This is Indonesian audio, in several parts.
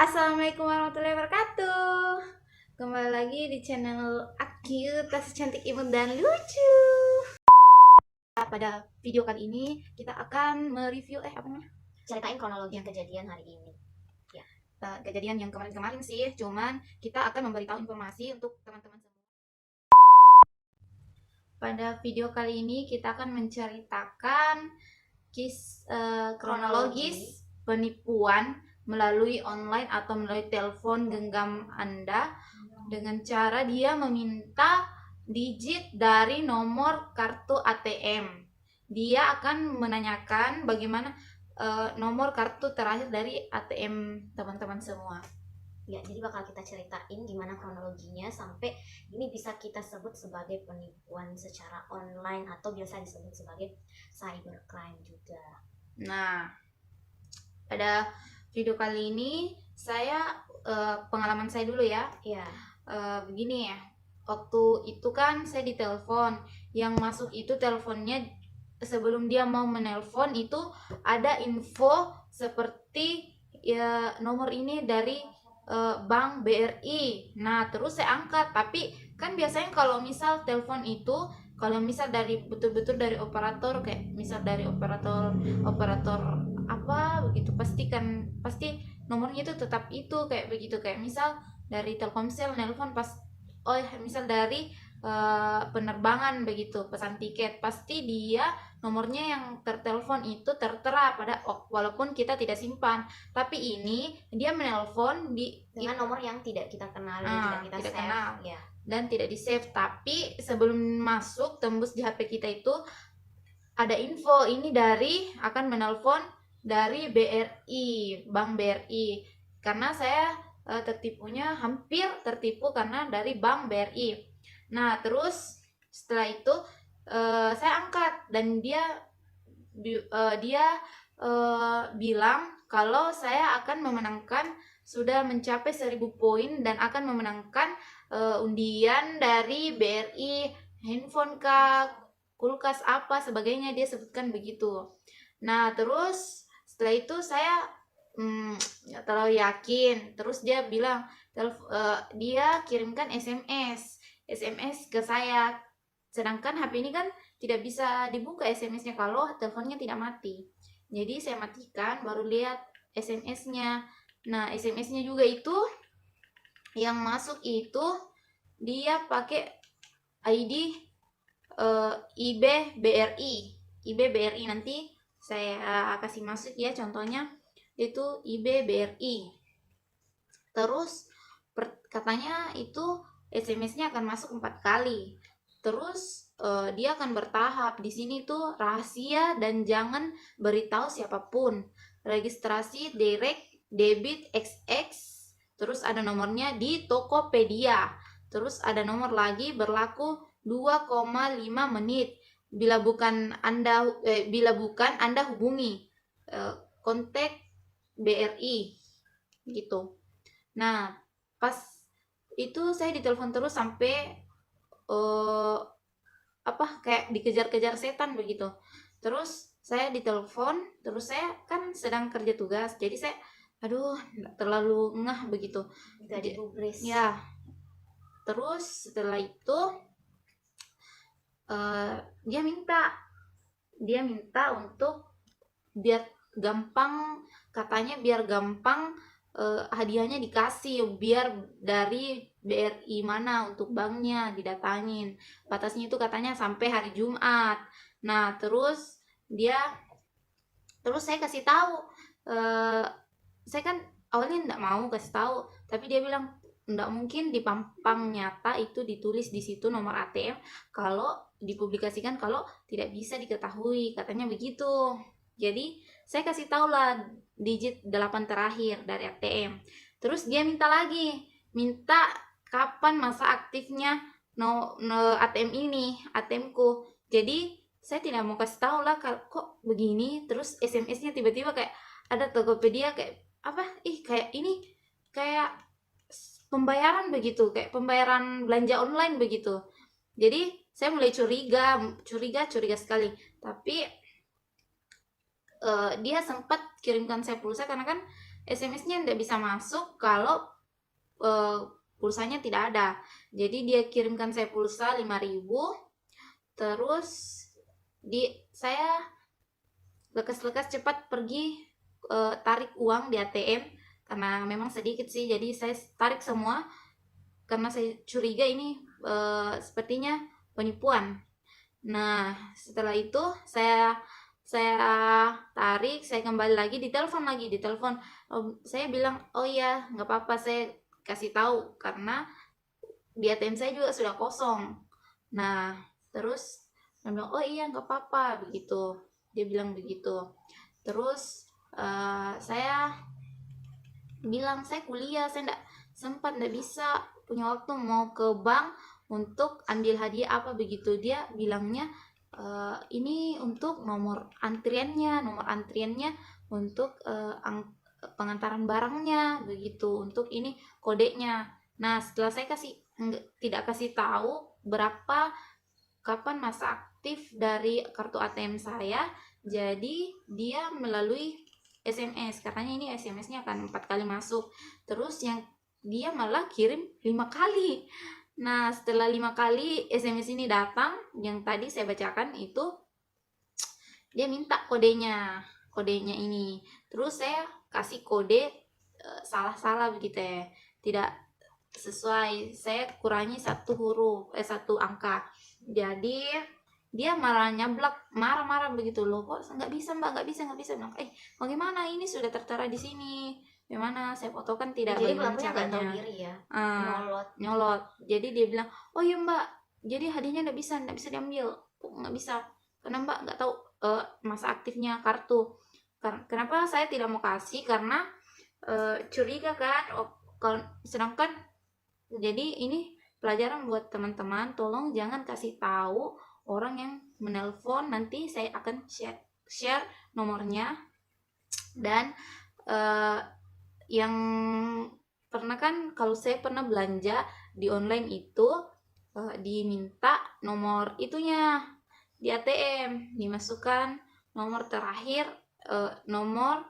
Assalamualaikum warahmatullahi wabarakatuh. Kembali lagi di channel Aki, tas cantik imut dan lucu. Pada video kali ini kita akan mereview ceritain kronologi kejadian hari ini. Ya, kejadian yang kemarin-kemarin sih, cuman kita akan memberitahu informasi untuk teman-teman semua. Pada video kali ini kita akan menceritakan kronologis penipuan melalui online atau melalui telepon genggam Anda dengan cara dia meminta digit dari nomor kartu ATM. Dia akan menanyakan bagaimana nomor kartu terakhir dari ATM teman-teman semua. Ya, jadi bakal kita ceritain gimana kronologinya sampai ini bisa kita sebut sebagai penipuan secara online atau biasa disebut sebagai cybercrime juga. Nah, pada video kali ini saya pengalaman saya dulu ya. Ya. Begini ya. Waktu itu kan saya ditelepon, yang masuk itu teleponnya sebelum dia mau menelpon itu ada info seperti ya nomor ini dari Bank BRI. Nah, terus saya angkat, tapi kan biasanya kalau misal telepon itu kalau misal dari betul-betul dari operator, kayak misal dari operator apa begitu, pasti nomornya itu tetap itu kayak begitu. Kayak misal dari Telkomsel nelpon pas misal dari penerbangan begitu, pesan tiket, pasti dia nomornya yang tertelepon itu tertera pada walaupun kita tidak simpan. Tapi ini dia menelpon dengan nomor yang tidak kita kenal, tidak kita save, kenal, ya, dan tidak di save. Tapi sebelum masuk tembus di HP kita itu ada info ini akan menelpon dari BRI, Bank BRI. Karena saya tertipunya, hampir tertipu karena dari Bank BRI. Nah, terus setelah itu saya angkat dan dia bilang kalau saya akan memenangkan, sudah mencapai 1000 poin dan akan memenangkan undian dari BRI, handphone kah, kulkas apa sebagainya, dia sebutkan begitu. Nah, terus setelah itu saya nggak terlalu yakin. Terus dia bilang dia kirimkan SMS ke saya, sedangkan HP ini kan tidak bisa dibuka SMS-nya kalau teleponnya tidak mati. Jadi saya matikan baru lihat SMS-nya. Nah, SMS-nya juga itu yang masuk itu dia pakai ID IB BRI. Nanti saya kasih masuk ya, contohnya itu IB BRI. Terus katanya itu SMS-nya akan masuk 4 kali. Terus dia akan bertahap. Di sini tuh rahasia dan jangan beritahu siapapun. Registrasi direct debit XX. Terus ada nomornya di Tokopedia. Terus ada nomor lagi berlaku 2,5 menit. Bila bukan Anda hubungi kontak BRI gitu. Nah, pas itu saya ditelepon terus sampai kayak dikejar-kejar setan begitu. Terus saya ditelepon, terus saya kan sedang kerja tugas, jadi saya nggak terlalu ngeh begitu, nggak digubris ya. Terus setelah itu dia minta untuk biar gampang, katanya biar gampang hadiahnya dikasih, biar dari BRI mana untuk banknya didatangin. Batasnya itu katanya sampai hari Jumat. Nah, terus saya kasih tahu, saya kan awalnya nggak mau kasih tahu, tapi dia bilang nggak mungkin di pampang nyata itu ditulis di situ nomor ATM kalau dipublikasikan kalau tidak bisa diketahui, katanya begitu. Jadi saya kasih tahu lah digit 8 terakhir dari ATM. Terus dia minta kapan masa aktifnya ATM ini, ATM-ku. Jadi saya tidak mau kasih tahu lah kok begini. Terus SMS-nya tiba-tiba kayak ada Tokopedia, kayak kayak ini kayak pembayaran begitu, kayak pembayaran belanja online begitu. Jadi saya mulai curiga sekali. Tapi dia sempat kirimkan saya pulsa karena kan SMS-nya tidak bisa masuk kalau pulsanya tidak ada. Jadi dia kirimkan saya pulsa 5.000, terus saya lekas-lekas cepat pergi tarik uang di ATM karena memang sedikit sih, jadi saya tarik semua karena saya curiga ini sepertinya penipuan. Nah, setelah itu saya tarik, saya kembali lagi, ditelepon lagi, saya bilang, oh iya nggak apa-apa, saya kasih tahu karena di ATM saya juga sudah kosong. Nah, terus dia bilang, oh iya nggak apa-apa, begitu, dia bilang begitu. Terus saya bilang saya kuliah, saya nggak sempat, nggak bisa, punya waktu mau ke bank untuk ambil hadiah apa begitu. Dia bilangnya ini untuk nomor antriannya untuk pengantaran barangnya begitu, untuk ini kodenya. Nah, setelah saya tidak kasih tahu kapan masa aktif dari kartu ATM saya, jadi dia melalui SMS, katanya ini SMS-nya akan 4 kali masuk, terus dia malah kirim 5 kali. Nah, setelah 5 kali SMS ini datang, yang tadi saya bacakan itu, dia minta kodenya ini, terus saya kasih kode salah-salah begitu ya, tidak sesuai, saya kurangi satu angka, jadi dia malah nyablak, marah-marah begitu loh, kok nggak bisa mbak, nggak bisa bilang, bagaimana ini sudah tertera di sini, bagaimana saya fotokan tidak, jadi bagaimana pelakunya nggak tahu caranya, diri ya, nyolot. Jadi dia bilang, oh iya mbak, jadi hadiahnya nggak bisa diambil, nggak bisa karena mbak nggak tahu masa aktifnya kartu. Kenapa saya tidak mau kasih, karena curiga kan, sedangkan jadi ini pelajaran buat teman-teman, tolong jangan kasih tahu orang yang menelpon, nanti saya akan share nomornya. Dan yang pernah kan, kalau saya pernah belanja di online itu diminta nomor itunya di ATM, dimasukkan nomor terakhir, nomor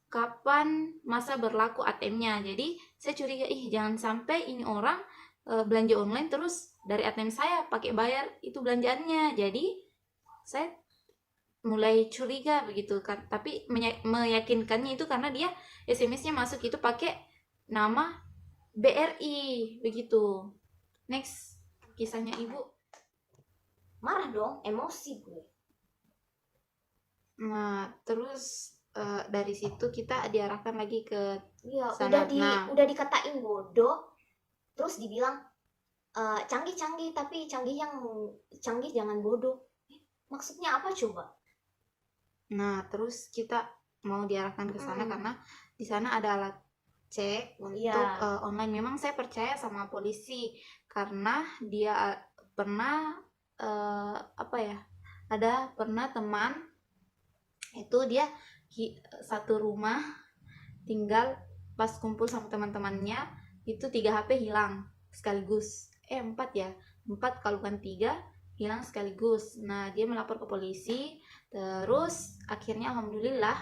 kapan masa berlaku ATM-nya. Jadi saya curiga, jangan sampai ini orang belanja online terus dari ATM saya pakai bayar itu belanjaannya. Jadi saya mulai curiga begitu kan, tapi meyakinkannya itu karena dia SMS-nya masuk itu pakai nama BRI begitu. Next, kisahnya ibu. marah dong, emosi gue. Nah, terus dari situ kita diarahkan lagi ke Iya, sana. udah dikatain bodoh, terus dibilang canggih tapi canggih jangan bodoh. Maksudnya apa coba? Nah, terus kita mau diarahkan ke sana karena di sana ada alat cek untuk online. Memang saya percaya sama polisi karena dia pernah pernah teman itu, dia satu rumah tinggal, pas kumpul sama teman-temannya itu 3 HP hilang sekaligus, 4 kalau bukan 3 hilang sekaligus. Nah, dia melapor ke polisi, terus akhirnya alhamdulillah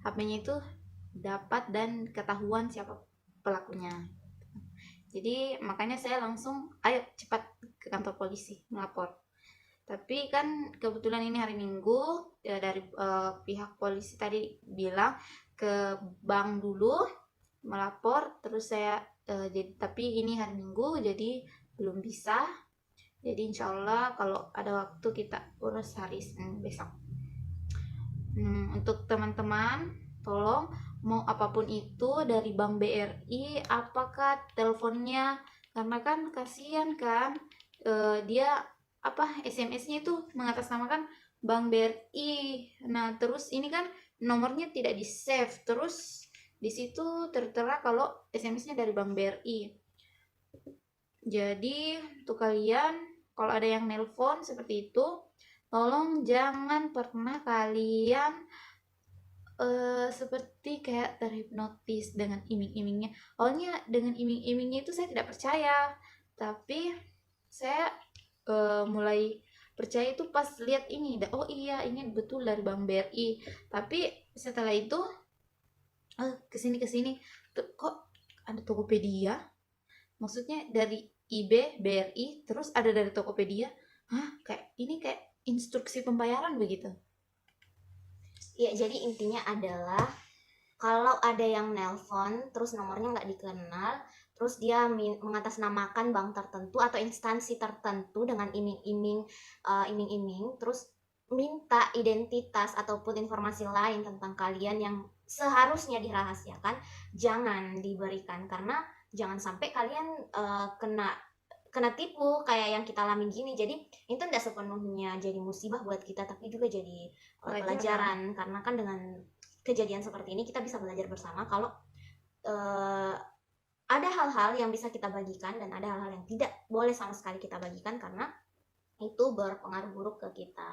HP-nya itu dapat dan ketahuan siapa pelakunya. Jadi makanya saya langsung ayo cepat ke kantor polisi melapor. Tapi kan kebetulan ini hari Minggu, dari pihak polisi tadi bilang ke bank dulu melapor, terus saya tapi ini hari Minggu jadi belum bisa. Jadi insya Allah kalau ada waktu kita urus hari Senin besok. Untuk teman-teman, tolong mau apapun itu dari Bank BRI, apakah teleponnya, karena kan kasihan kan, dia SMS-nya itu mengatasnamakan Bank BRI. Nah, terus ini kan nomornya tidak di save, terus di situ tertera kalau SMS-nya dari Bank BRI. Jadi untuk kalian kalau ada yang nelpon seperti itu, tolong jangan pernah kalian seperti kayak terhipnotis dengan iming-imingnya. Awalnya dengan iming-imingnya itu saya tidak percaya, tapi saya mulai percaya itu pas lihat ini, oh iya ini betul dari Bank BRI. Tapi setelah itu kesini kok ada Tokopedia, maksudnya dari IB BRI terus ada dari Tokopedia. Kayak ini kayak instruksi pembayaran begitu. Ya, jadi intinya adalah kalau ada yang nelpon terus nomornya nggak dikenal, terus dia mengatasnamakan bank tertentu atau instansi tertentu dengan iming-iming, terus minta identitas ataupun informasi lain tentang kalian yang seharusnya dirahasiakan, jangan diberikan, karena jangan sampai kalian kena tipu kayak yang kita alami gini. Jadi itu tidak sepenuhnya jadi musibah buat kita, tapi juga jadi pelajaran, karena kan dengan kejadian seperti ini kita bisa belajar bersama kalau ada hal-hal yang bisa kita bagikan dan ada hal-hal yang tidak boleh sama sekali kita bagikan karena itu berpengaruh buruk ke kita.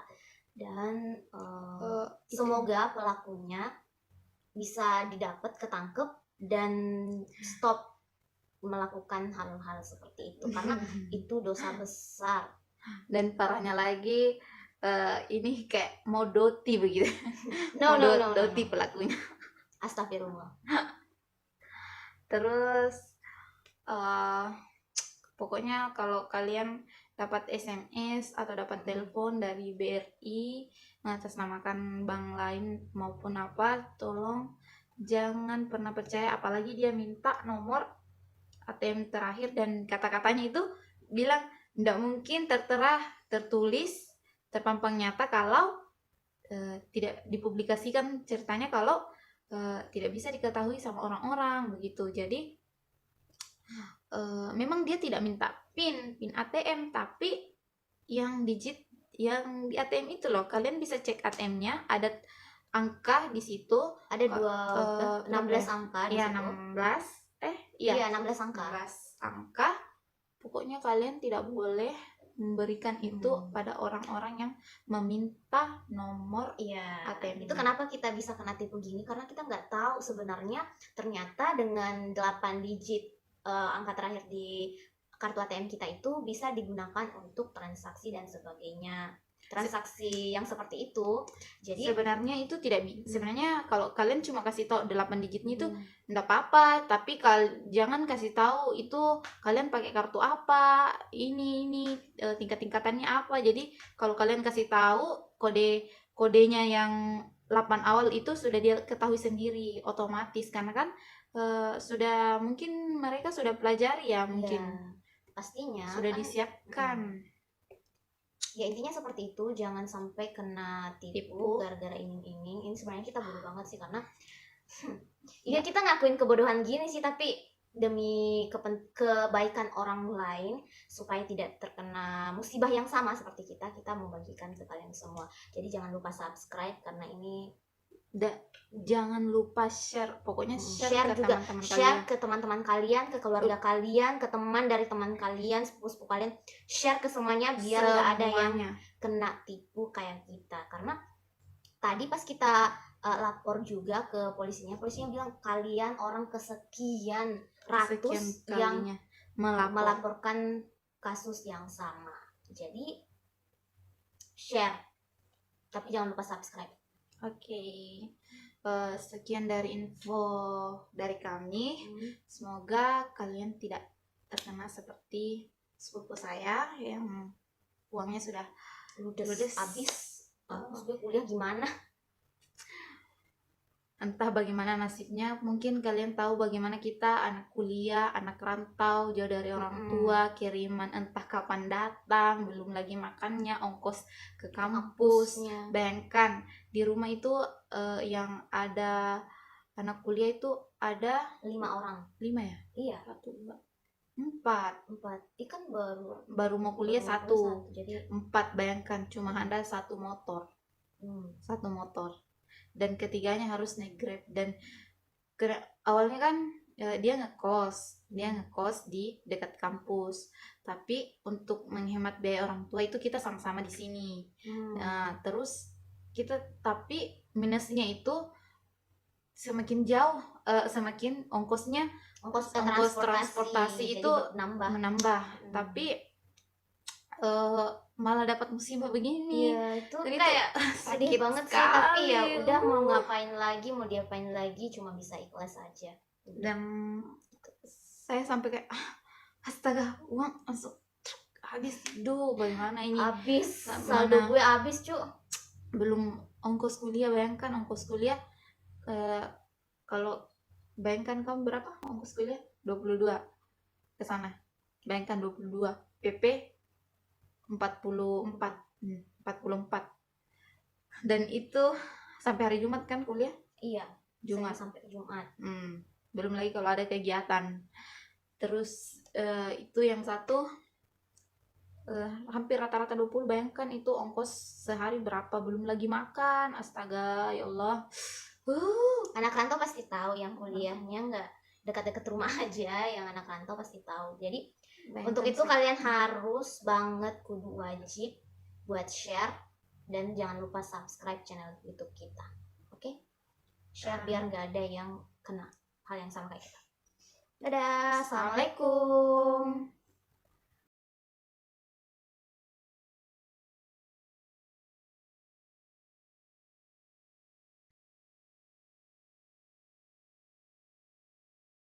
Dan semoga pelakunya bisa didapat, ketangkep, dan stop melakukan hal-hal seperti itu karena itu dosa besar. Dan parahnya lagi ini kayak mau doti begitu. No, Doti pelakunya. Astagfirullah. Terus pokoknya kalau kalian dapat SMS atau dapat telepon dari BRI mengatasnamakan bank lain maupun apa, tolong jangan pernah percaya, apalagi dia minta nomor ATM terakhir dan kata-katanya itu bilang tidak mungkin tertera, tertulis, terpampang nyata kalau tidak dipublikasikan ceritanya, kalau tidak bisa diketahui sama orang-orang begitu. Jadi memang dia tidak minta PIN ATM, tapi yang digit yang di ATM itu loh, kalian bisa cek ATM-nya, ada angka di situ, ada 16 angka di ya, situ. 16 angka. 16 angka. Pokoknya kalian tidak boleh memberikan itu pada orang-orang yang meminta nomor ATM. Itu kenapa kita bisa kena tipu gini, karena kita nggak tahu sebenarnya ternyata dengan 8 digit angka terakhir di kartu ATM kita itu bisa digunakan untuk transaksi dan sebagainya, transaksi yang seperti itu. Jadi sebenarnya itu tidak sebenarnya kalau kalian cuma kasih tahu 8 digitnya itu enggak apa-apa, tapi jangan kasih tahu itu kalian pakai kartu apa, ini tingkat-tingkatannya apa. Jadi kalau kalian kasih tahu kodenya yang 8 awal itu sudah dia ketahui sendiri otomatis, karena kan sudah mungkin mereka sudah pelajari ya, mungkin pastinya sudah disiapkan. Ya intinya seperti itu, jangan sampai kena tipu gara-gara iming-iming. Ini sebenarnya kita bodoh banget sih, karena ya kita ngakuin kebodohan gini sih, tapi demi kebaikan orang lain supaya tidak terkena musibah yang sama seperti kita membagikan ke kalian semua. Jadi jangan lupa subscribe, karena ini jangan lupa share, pokoknya share juga ke teman-teman kalian, ke keluarga kalian, ke teman dari teman kalian, sepupu kalian, share ke semuanya biar nggak ada yang kena tipu kayak kita. Karena tadi pas kita lapor juga ke polisinya bilang kalian orang kesekian ratus yang melaporkan kasus yang sama. Jadi share, tapi jangan lupa subscribe. Oke. Sekian dari info dari kami. Semoga kalian tidak terkena seperti sepupu saya yang uangnya sudah ludes habis. Maksudnya kuliah gimana? Entah bagaimana nasibnya. Mungkin kalian tahu bagaimana kita anak kuliah, anak rantau, jauh dari orang tua, kiriman entah kapan datang, belum lagi makannya, ongkos ke kampus. Bayangkan di rumah itu yang ada anak kuliah itu ada 5 orang. 5 ya? Iya. 1, 2, 4. Ikan baru mau kuliah 1. Jadi 4, bayangkan cuma ada 1 motor. 1 motor. Dan ketiganya harus naik Grab. Dan awalnya kan dia ngekos di dekat kampus, tapi untuk menghemat biaya orang tua itu kita sama-sama di sini. Nah, terus kita, tapi minusnya itu semakin jauh, semakin ongkos transportasi itu menambah. Tapi malah dapat musibah begini. Iya, itu Jadi kayak tuh, sedih sakit banget sih, tapi ya sekali. udah mau ngapain lagi, mau diapain lagi, cuma bisa ikhlas aja. Dan saya sampai kayak astaga, uang langsung habis. Duh, bagaimana ini? Habis, Mana? saldo gue habis, cu. Belum ongkos kuliah, bayangkan ongkos kuliah. Kalau bayangkan kamu berapa ongkos kuliah? 22 ke sana. Bayangkan 22, PP 44. 44. Dan itu sampai hari Jumat kan kuliah? Iya, Jumat. saya sampai Jumat. Belum lagi kalau ada kegiatan. Terus itu yang satu hampir rata-rata 20. Bayangkan itu ongkos sehari berapa, belum lagi makan. Astaga, ya Allah. Anak rantau pasti tahu, yang kuliahnya nggak dekat-dekat rumah aja, yang anak rantau pasti tahu. Jadi Bayangkan untuk itu kalian harus banget, kudu wajib buat share, dan jangan lupa subscribe channel YouTube kita. Oke? Share biar nggak ada yang kena hal yang sama kayak kita. Dadah, assalamualaikum.